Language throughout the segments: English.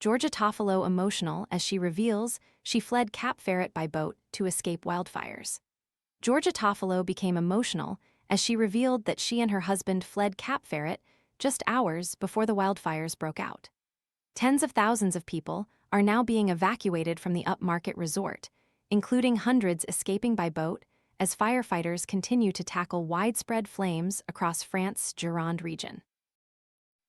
Georgia Toffolo emotional as she reveals she fled Cap Ferret by boat to escape wildfires. Georgia Toffolo became emotional as she revealed that she and her husband fled Cap Ferret just hours before the wildfires broke out. Tens of thousands of people are now being evacuated from the upmarket resort, including hundreds escaping by boat as firefighters continue to tackle widespread flames across France's Gironde region.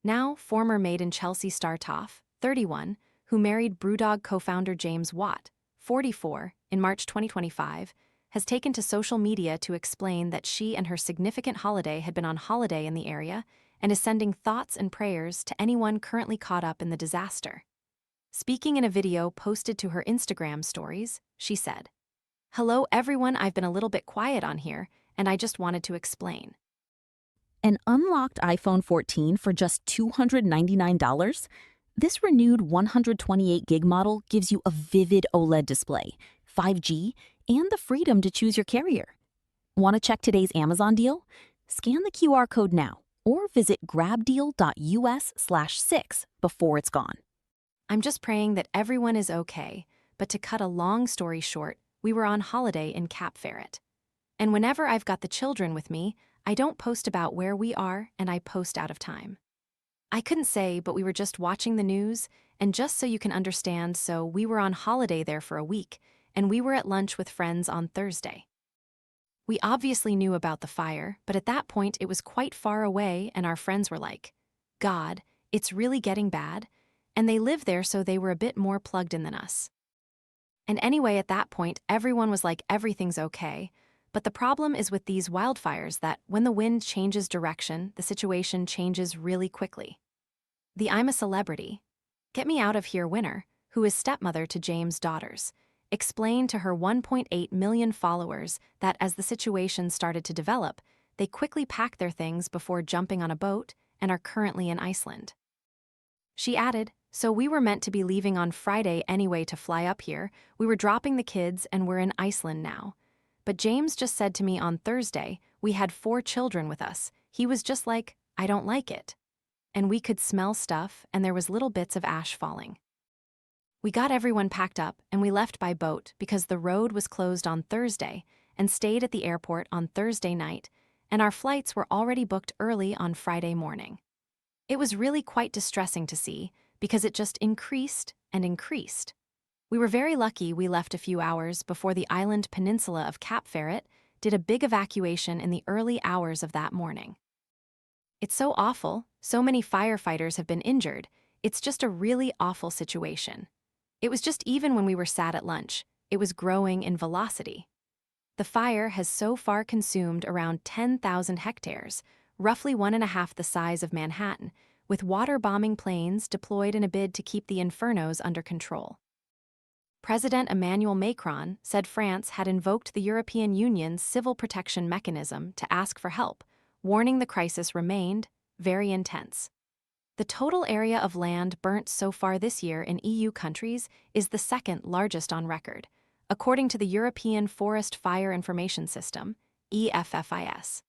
Now, former Made in Chelsea star Toff, 31, who married Brewdog co-founder James Watt, 44, in March 2025, has taken to social media to explain that she and her significant holiday had been on holiday in the area and is sending thoughts and prayers to anyone currently caught up in the disaster. Speaking in a video posted to her Instagram stories, she said, "Hello everyone, I've been a little bit quiet on here, and I just wanted to explain." An unlocked iPhone 14 for just $299? This renewed 128 gig model gives you a vivid OLED display, 5G, and the freedom to choose your carrier. Want to check today's Amazon deal? Scan the QR code now or visit grabdeal.us/6 before it's gone. I'm just praying that everyone is okay, but to cut a long story short, we were on holiday in Cap Ferret. And whenever I've got the children with me, I don't post about where we are and I post out of time. I couldn't say, but we were just watching the news, and just so you can understand, so we were on holiday there for a week, and we were at lunch with friends on Thursday. We obviously knew about the fire, but at that point it was quite far away and our friends were like, "God, it's really getting bad," and they live there so they were a bit more plugged in than us. And anyway, at that point, everyone was like, everything's okay, but the problem is with these wildfires that when the wind changes direction, the situation changes really quickly. The "I'm a celebrity, get me out of here" winner, who is stepmother to James' daughters, explained to her 1.8 million followers that as the situation started to develop, they quickly packed their things before jumping on a boat and are currently in Iceland. She added, "So we were meant to be leaving on Friday anyway to fly up here, we were dropping the kids and we're in Iceland now. But James just said to me on Thursday, we had 4 children with us, he was just like, I don't like it. And we could smell stuff and there was little bits of ash falling. We got everyone packed up and we left by boat because the road was closed on Thursday and stayed at the airport on Thursday night, and our flights were already booked early on Friday morning. It was really quite distressing to see because it just increased and increased. We were very lucky we left a few hours before the island peninsula of Cap Ferret did a big evacuation in the early hours of that morning. It's so awful, so many firefighters have been injured, it's just a really awful situation. It was just even when we were sat at lunch, it was growing in velocity. The fire has so far consumed around 10,000 hectares, roughly 1.5 the size of Manhattan, with water-bombing planes deployed in a bid to keep the infernos under control. President Emmanuel Macron said France had invoked the European Union's civil protection mechanism to ask for help, warning the crisis remained very intense. The total area of land burnt so far this year in EU countries is the second largest on record, according to the European Forest Fire Information System, EFFIS.